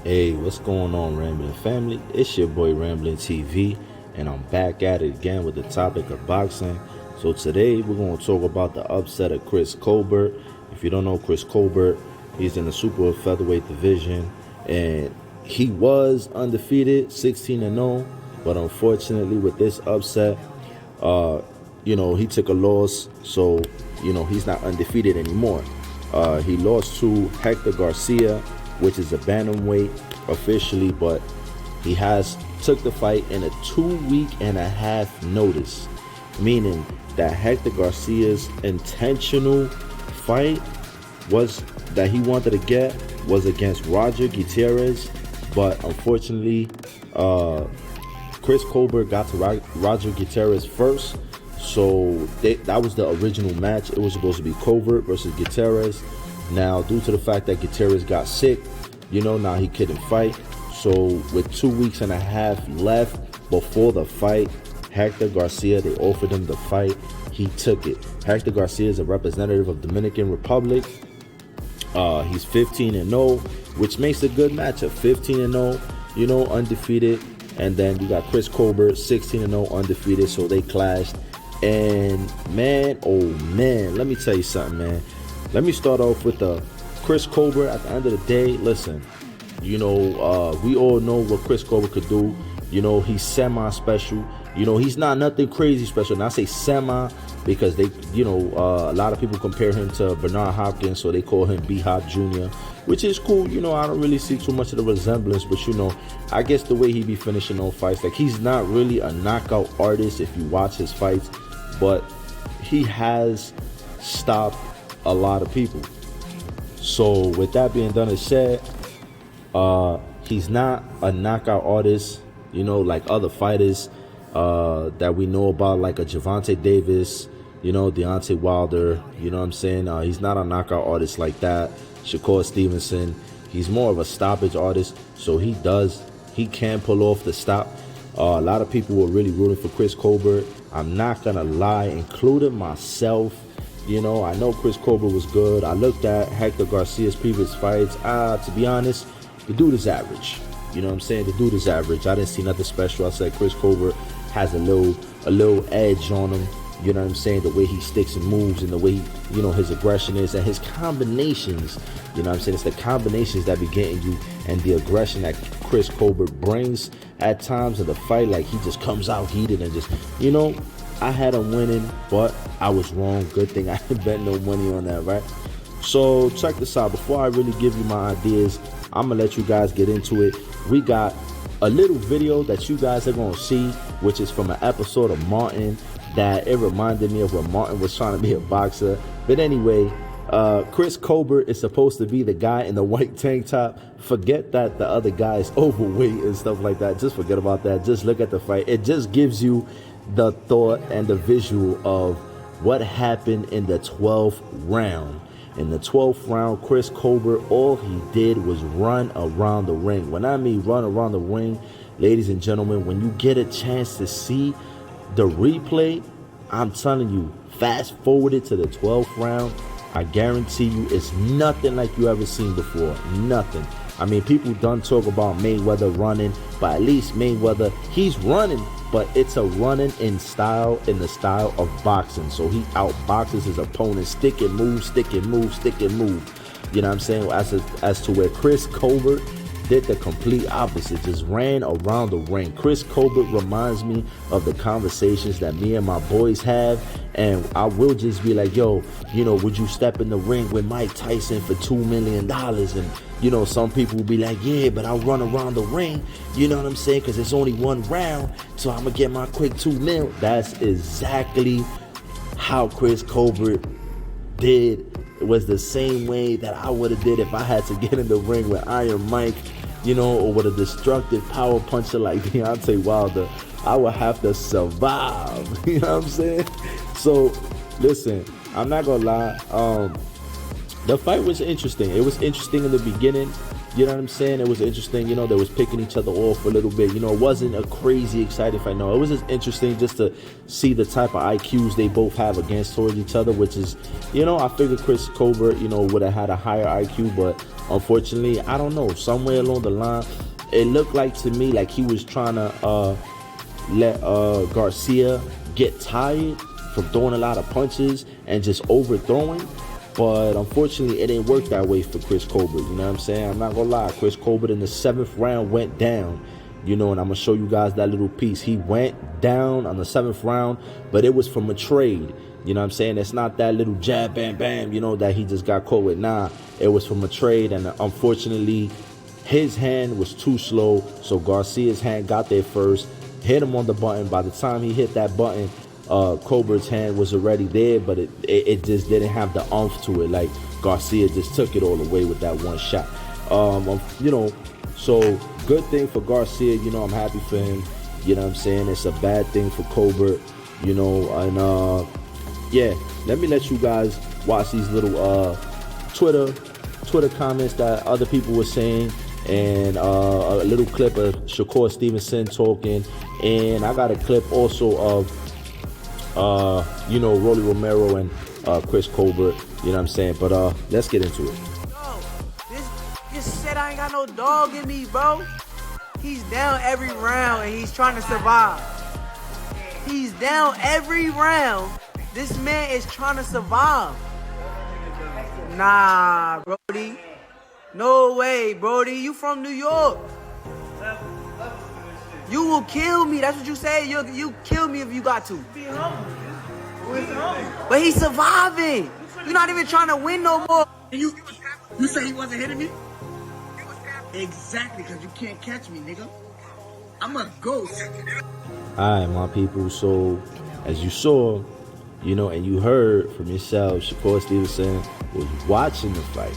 Hey, what's going on, Rambling family? It's your boy Rambling TV, and I'm back at it again with the topic of boxing. So today we're going to talk about the upset of Chris Colbert. If you don't know Chris Colbert, he's in the super featherweight division, and he was undefeated, 16-0. But unfortunately, with this upset, he took a loss, so he's not undefeated anymore. He lost to Hector Garcia, which is a bantamweight officially, but he has took the fight in a 2.5 week notice, meaning that Hector Garcia's intentional fight was that he wanted to get was against Roger Gutierrez, but unfortunately Chris Colbert got to Roger Gutierrez first, so that was the original match. It was supposed to be Colbert versus Gutierrez. Now, due to the fact that Gutierrez got sick, now he couldn't fight. So with 2.5 weeks left before the fight, Hector Garcia, they offered him the fight. He took it. Hector Garcia is a representative of Dominican Republic. He's 15-0, which makes a good matchup. 15-0, undefeated. And then you got Chris Colbert, 16-0, undefeated. So they clashed. And man, oh man, let me tell you something, man. Let me start off with Chris Colbert. At the end of the day, listen, we all know what Chris Colbert could do. He's semi-special. He's not nothing crazy special. And I say semi because they, a lot of people compare him to Bernard Hopkins, so they call him B-Hop Jr., which is cool. I don't really see too much of the resemblance, but I guess the way he be finishing on fights, like he's not really a knockout artist if you watch his fights, but he has stopped a lot of people. So with that being done and said, he's not a knockout artist, like other fighters that we know about, like a Gervonta Davis, Deontay Wilder. You know what I'm saying? He's not a knockout artist like that. Shakur Stevenson, he's more of a stoppage artist, so he can pull off the stop. A lot of people were really rooting for Chris Colbert. I'm not gonna lie, including myself. I know Chris Colbert was good. I looked at Hector Garcia's previous fights. To be honest, the dude is average. You know what I'm saying? The dude is average. I didn't see nothing special. I said Chris Colbert has a little edge on him. You know what I'm saying? The way he sticks and moves, and the way his aggression is, and his combinations. You know what I'm saying? It's the combinations that be getting you, and the aggression that Chris Colbert brings at times in the fight. Like, he just comes out heated and just, I had him winning, but I was wrong. Good thing I didn't bet no money on that, right? So check this out. Before I really give you my ideas, I'm gonna let you guys get into it. We got a little video that you guys are gonna see, which is from an episode of Martin, that it reminded me of when Martin was trying to be a boxer. But anyway, Chris Colbert is supposed to be the guy in the white tank top. Forget that the other guy is overweight and stuff like that. Just forget about that. Just look at the fight. It just gives you the thought and the visual of what happened in the 12th round. In the 12th round, Chris Colbert, all he did was run around the ring. When I mean run around the ring, ladies and gentlemen, when you get a chance to see the replay, I'm telling you, fast forward it to the 12th round, I guarantee you it's nothing like you ever seen before. Nothing. I mean, people done talk about Mayweather running, but at least Mayweather, he's running, but it's a running in the style of boxing. So he outboxes his opponent, stick and move, stick and move, stick and move. You know what I'm saying? As to where Chris Colbert did the complete opposite, just ran around the ring. Chris Colbert reminds me of the conversations that me and my boys have, and I will just be like, yo, would you step in the ring with Mike Tyson for $2 million? And some people will be like, yeah, but I'll run around the ring, you know what I'm saying, because it's only one round, so I'm gonna get my quick $2 million. That's exactly how Chris Colbert did. It was the same way that I would have did if I had to get in the ring with Iron Mike, or with a destructive power puncher like Deontay Wilder. I would have to survive. You know what I'm saying? So, listen, I'm not gonna lie. The fight was interesting. It was interesting in the beginning. You know what I'm saying? It was interesting. You know, they was picking each other off a little bit. You know, it wasn't a crazy exciting fight. No, it was just interesting just to see the type of IQs they both have against towards each other, which is, you know, I figured Chris Colbert, you know, would have had a higher IQ, but unfortunately, I don't know, somewhere along the line, it looked like to me like he was trying to let Garcia get tired from throwing a lot of punches and just overthrowing. But unfortunately, it didn't work that way for Chris Colbert. You know what I'm saying? I'm not going to lie. Chris Colbert in the 7th round went down. You know, and I'm going to show you guys that little piece. He went down on the 7th round, but it was from a trade. You know what I'm saying? It's not that little jab, bam, bam, you know, that he just got caught with. Nah, it was from a trade. And unfortunately, his hand was too slow. So Garcia's hand got there first, hit him on the button. By the time he hit that button, Colbert's hand was already there, but it just didn't have the oomph to it. Like Garcia just took it all away with that one shot. You know, so good thing for Garcia. You know, I'm happy for him. You know what I'm saying? It's a bad thing for Colbert. You know, and yeah, let me let you guys watch these little Twitter comments that other people were saying, and a little clip of Shakur Stevenson talking, and I got a clip also of you know, Rolly Romero and Chris Colbert, you know what I'm saying? But let's get into it. Yo, this shit, I ain't got no dog in me, bro. He's down every round and he's trying to survive. He's down every round. This man is trying to survive. Nah, Brody. No way, Brody. You from New York. You will kill me. That's what you say. You kill me if you got to. But he's surviving. You're not even trying to win no more. You say he wasn't hitting me? Exactly, because you can't catch me, nigga. I'm a ghost. Alright, my people. So, as you saw, you know, and you heard from yourself, Shakur Stevenson was watching the fight.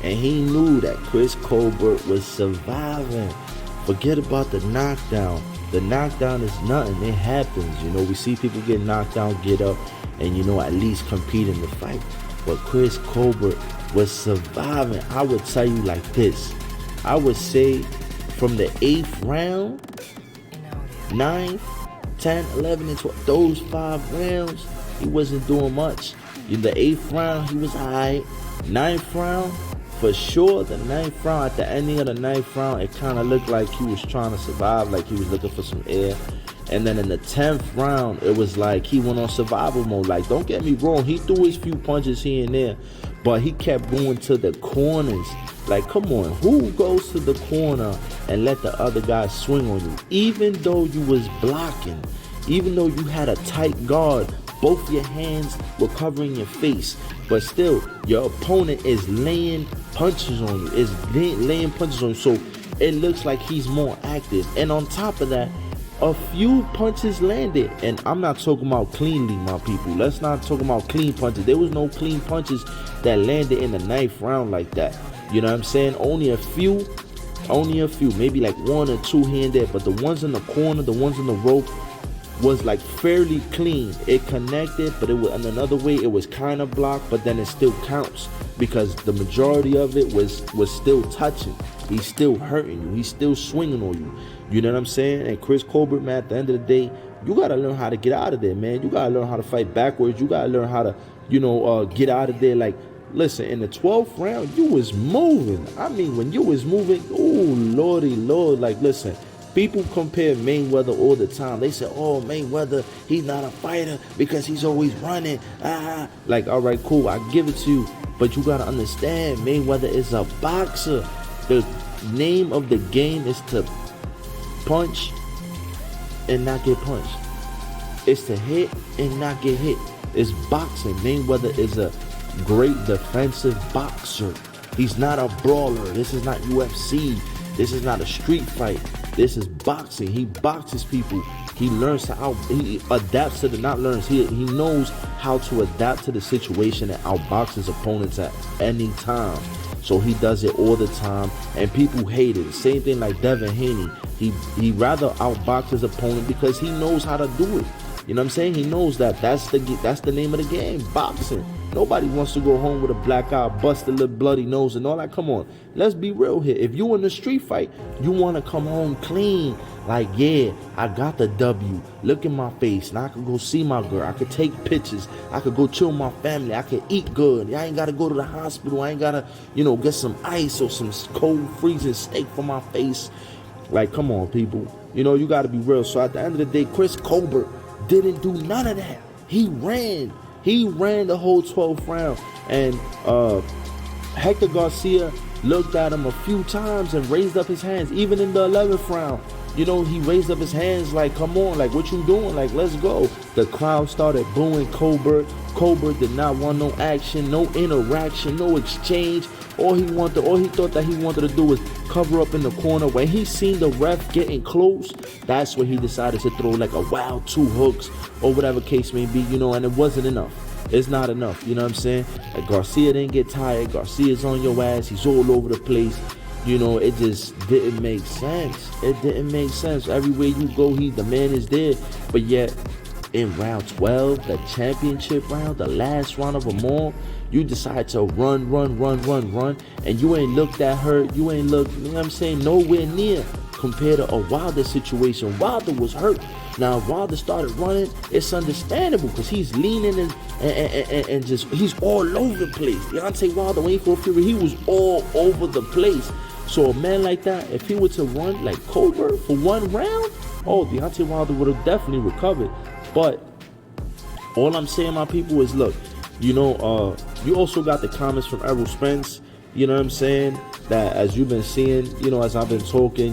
And he knew that Chris Colbert was surviving. Forget about the knockdown. The knockdown is nothing. It happens. You know, we see people get knocked down, get up, and, you know, at least compete in the fight. But Chris Colbert was surviving. I would tell you like this. I would say from the 8th round, 9th, 10, 11, and 12, those 5 rounds, he wasn't doing much. In the 8th round, he was all right. 9th round, for sure, the 9th round, at the ending of the 9th round, it kind of looked like he was trying to survive, like he was looking for some air. And then in the 10th round, it was like he went on survival mode. Like, don't get me wrong, he threw his few punches here and there, but he kept going to the corners. Like, come on, who goes to the corner and let the other guy swing on you? Even though you was blocking, even though you had a tight guard, both your hands were covering your face, but still, your opponent is laying punches on you, laying punches on you, so it looks like he's more active. And on top of that, a few punches landed, and I'm not talking about cleanly, my people. Let's not talk about clean punches. There was no clean punches that landed in the 9th round like that. You know what I'm saying? Only a few, maybe like 1 or 2 here and there, but the ones in the corner, the ones in the rope, was like fairly clean. It connected, but it was in another way, it was kind of blocked, but then it still counts because the majority of it was still touching. He's still hurting you. He's still swinging on you. You know what I'm saying? And Chris Colbert, man, at the end of the day, you got to learn how to get out of there, man. You got to learn how to fight backwards. You got to learn how to, you know, get out of there. Like, listen, in the 12th round, you was moving. I mean, when you was moving, oh, lordy, Lord, like, listen, people compare Mayweather all the time. They say, oh, Mayweather, he's not a fighter because he's always running. Like, all right, cool, I give it to you. But you got to understand, Mayweather is a boxer. The name of the game is to punch and not get punched. It's to hit and not get hit. It's boxing. Mayweather is a great defensive boxer. He's not a brawler. This is not UFC. This is not a street fight. This is boxing. He boxes people. He learns he adapts to he knows how to adapt to the situation and outbox his opponents at any time. So he does it all the time, and people hate it. Same thing like Devin Haney. He rather outbox his opponent because he knows how to do it. You know what I'm saying? He knows that that's the name of the game, boxing. Nobody wants to go home with a black eye, busted lip, bloody nose, and all that. Come on, let's be real here. If you in a street fight, you want to come home clean. Like, yeah, I got the W. Look in my face. Now I can go see my girl. I could take pictures. I could go chill with my family. I could eat good. I ain't got to go to the hospital. I ain't got to, get some ice or some cold freezing steak for my face. Like, come on, people. You got to be real. So at the end of the day, Chris Colbert didn't do none of that. He ran. He ran the whole 12th round. And Hector Garcia looked at him a few times and raised up his hands. Even in the 11th round, he raised up his hands like, come on, like, what you doing? Like, let's go. The crowd started booing Colbert. Colbert did not want no action, no interaction, no exchange. All he thought that he wanted to do was cover up in the corner. When he seen the ref getting close, that's when he decided to throw like a wild 2 hooks or whatever case may be, and it wasn't enough. It's not enough, you know what I'm saying? Like, Garcia didn't get tired. Garcia's on your ass. He's all over the place. It just didn't make sense. It didn't make sense. Everywhere you go, the man is there. But yet, in round 12, the championship round, the last round of them all, you decide to run, and you ain't looked that hurt. You ain't looked, nowhere near compared to a Wilder situation. Wilder was hurt. Now, if Wilder started running, it's understandable because he's leaning and just, he's all over the place. Deontay Wilder, waiting for Fury, he was all over the place. So a man like that, if he were to run like Colbert for 1 round, Deontay Wilder would have definitely recovered. But all I'm saying, my people, is look, you also got the comments from Errol Spence, you know what I'm saying, that as you've been seeing, as I've been talking,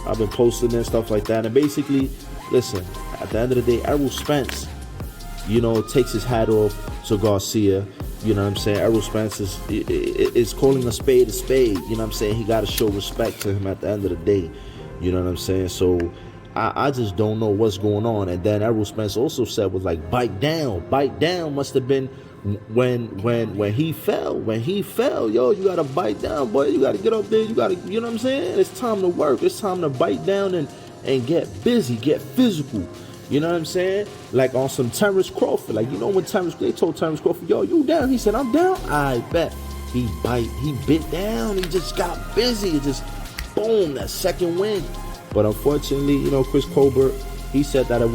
I've been posting and stuff like that. And basically, listen, at the end of the day, Errol Spence, takes his hat off to Garcia. You know what I'm saying? Errol Spence is calling a spade a spade. You know what I'm saying? He got to show respect to him at the end of the day. You know what I'm saying? So I just don't know what's going on. And then Errol Spence also said was like, bite down. Bite down must have been when he fell. When he fell, yo, you got to bite down, boy. You got to get up there. You got to, you know what I'm saying? It's time to work. It's time to bite down and get busy, get physical. You know what I'm saying? Like on some Terrence Crawford. Like, when they told Terrence Crawford, yo, you down? He said, I'm down. I bet. He bit down. He just got busy. It just, boom, that second win. But unfortunately, Chris Colbert, he said that it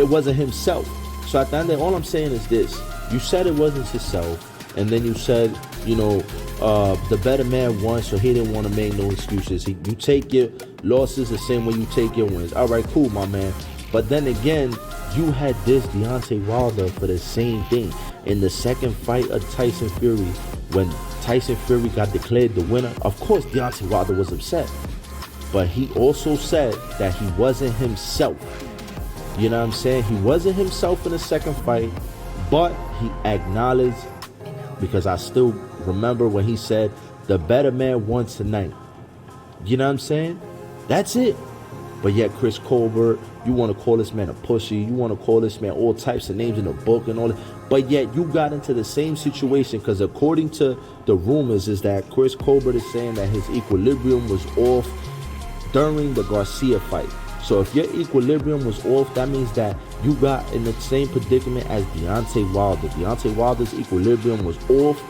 wasn't himself. So at the end of it, all I'm saying is this. You said it wasn't himself, and then you said, the better man won, so he didn't want to make no excuses. You take your losses the same way you take your wins. All right, cool, my man. But then again, you had this Deontay Wilder for the same thing. In the second fight of Tyson Fury, when Tyson Fury got declared the winner, of course Deontay Wilder was upset. But he also said that he wasn't himself. You know what I'm saying? He wasn't himself in the second fight, but he acknowledged, because I still remember when he said, the better man won tonight. You know what I'm saying? That's it. But yet Chris Colbert, you want to call this man a pussy, you want to call this man all types of names in the book and all that, but yet you got into the same situation, because according to the rumors is that Chris Colbert is saying that his equilibrium was off during the Garcia fight. So if your equilibrium was off, that means that you got in the same predicament as Deontay Wilder. Deontay Wilder's equilibrium was off,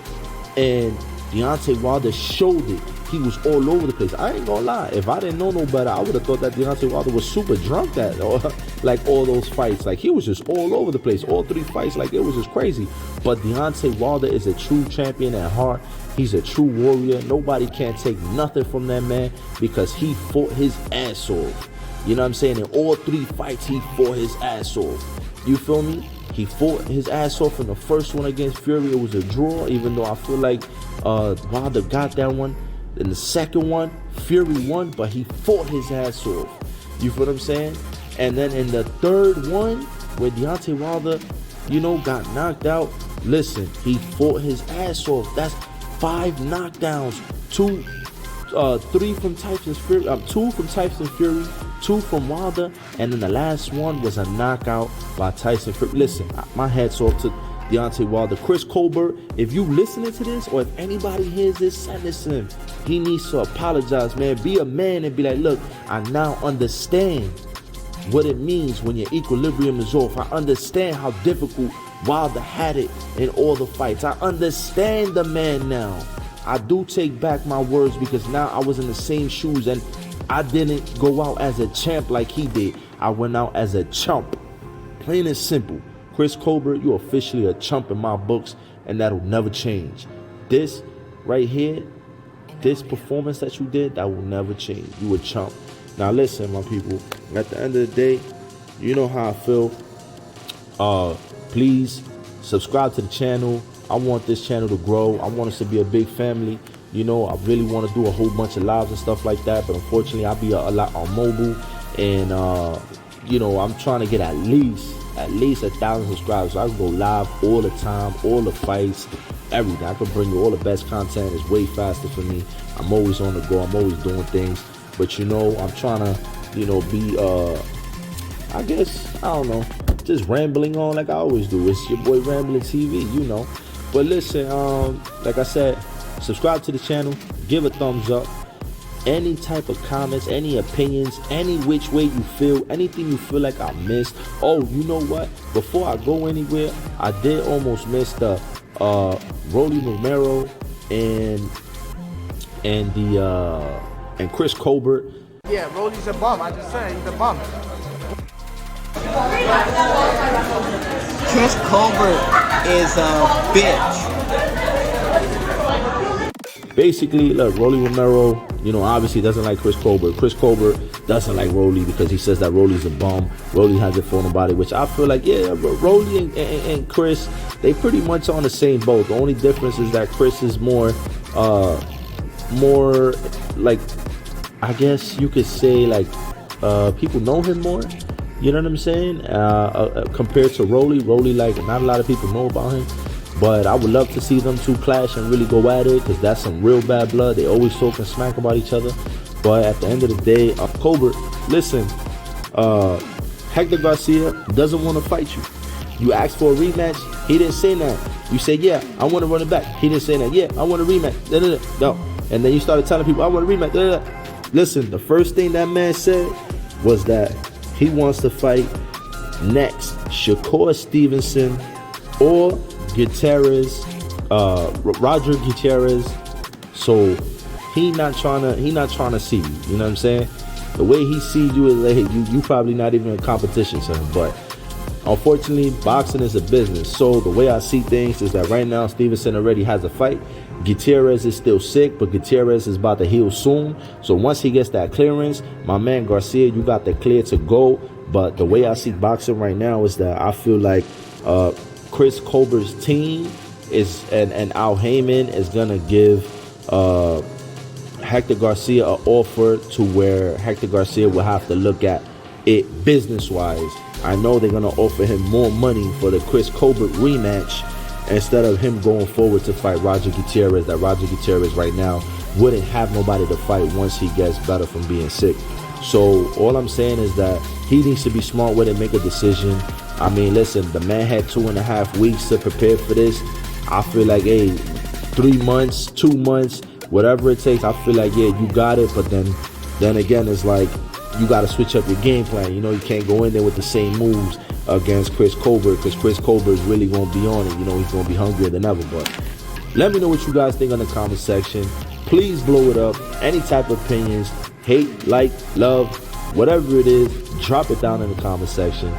and Deontay Wilder showed it. He was all over the place. I ain't gonna lie. If I didn't know no better, I would have thought that Deontay Wilder was super drunk like all those fights. Like, he was just all over the place. All 3 fights, like, it was just crazy. But Deontay Wilder is a true champion at heart. He's a true warrior. Nobody can take nothing from that man, because he fought his ass off. You know what I'm saying? In all 3 fights, he fought his ass off. You feel me? He fought his ass off in the first one against Fury. It was a draw, even though I feel like Wilder got that one. In the second one, Fury won, but he fought his ass off. You feel what I'm saying? And then in the third one, where Deontay Wilder, got knocked out, listen, he fought his ass off. That's 5 knockdowns. 3 from Tyson Fury, 2 from Tyson Fury, 2 from Wilder, and then the last one was a knockout by Tyson Fury. Listen, my hat's off to Deontay Wilder. Chris Colbert, if you listening to this, or if anybody hears this, send this to him. He needs to apologize, man. Be a man and be like, look, I now understand what it means when your equilibrium is off. I understand how difficult Wilder had it in all the fights. I understand the man now. I do take back my words because now I was in the same shoes and I didn't go out as a champ like he did. I went out as a chump. Plain and simple. Chris Colbert, you're officially a chump in my books, and that'll never change. This right here, this performance that you did, that will never change. You a chump. Now listen, my people, at the end of the day, you know how I feel. Please subscribe to the channel. I want this channel to grow. I want us to be a big family. You know, I really want to do a whole bunch of lives and stuff like that, but unfortunately I'll be a lot on mobile, and you know, I'm trying to get at least 1,000 subscribers so I can go live all the time, all the fights, everything. I can bring you all the best content. It's way faster for me. I'm always on the go. I'm always doing things, but you know, I'm trying to, you know, be I guess, I don't know, just rambling on like I always do. It's your boy Rambling TV, you know. But listen, like I said, subscribe to the channel, give a thumbs up. Any type of comments, any opinions, any which way you feel, anything you feel like I missed. Oh, you know what? Before I go anywhere, I did almost miss the Rolly Romero and Chris Colbert. Yeah, Rolly's a bum. I just said he's a bum. Chris Colbert is a bitch. Basically, look, Rolly Romero, you know, obviously doesn't like Chris Colbert. Chris Colbert doesn't like Rolly because he says that Rolly's a bum. Rolly hasn't fought nobody, which I feel like, yeah, Rolly and Chris, they pretty much on the same boat. The only difference is that Chris is more like, I guess you could say, like, people know him more. You know what I'm saying? Compared to Rolly, like, not a lot of people know about him. But I would love to see them two clash and really go at it, because that's some real bad blood. They always talking smack about each other. But at the end of the day, Colbert, listen, Hector Garcia doesn't want to fight you. You asked for a rematch. He didn't say that. You said, yeah, I want to run it back. He didn't say that. Yeah, I want a rematch. No. And then you started telling people, I want a rematch. Listen, the first thing that man said was that he wants to fight next Shakur Stevenson or Gutierrez, Roger Gutierrez. So he not trying to see you. You know what I'm saying? The way he sees you is like, you probably not even in competition to him. But unfortunately, boxing is a business. So the way I see things is that right now Stevenson already has a fight. Gutierrez is still sick, but Gutierrez is about to heal soon. So once he gets that clearance, my man Garcia, you got the clear to go. But the way I see boxing right now is that I feel like Chris Colbert's team is and Al Heyman is gonna give Hector Garcia an offer to where Hector Garcia will have to look at it business-wise. I know they're gonna offer him more money for the Chris Colbert rematch instead of him going forward to fight Roger Gutierrez. That Roger Gutierrez right now wouldn't have nobody to fight once he gets better from being sick. So all I'm saying is that he needs to be smart with it, make a decision. I mean, listen, the man had 2.5 weeks to prepare for this. I feel like, hey, 3 months, 2 months, whatever it takes, I feel like, yeah, you got it. But then again, it's like you got to switch up your game plan. You know, you can't go in there with the same moves against Chris Colbert, because Chris Colbert is really going to be on it. You know, he's going to be hungrier than ever. But let me know what you guys think in the comment section. Please blow it up. Any type of opinions, hate, like, love, whatever it is, drop it down in the comment section.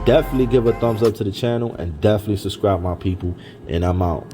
Definitely give a thumbs up to the channel and definitely subscribe, my people. And I'm out.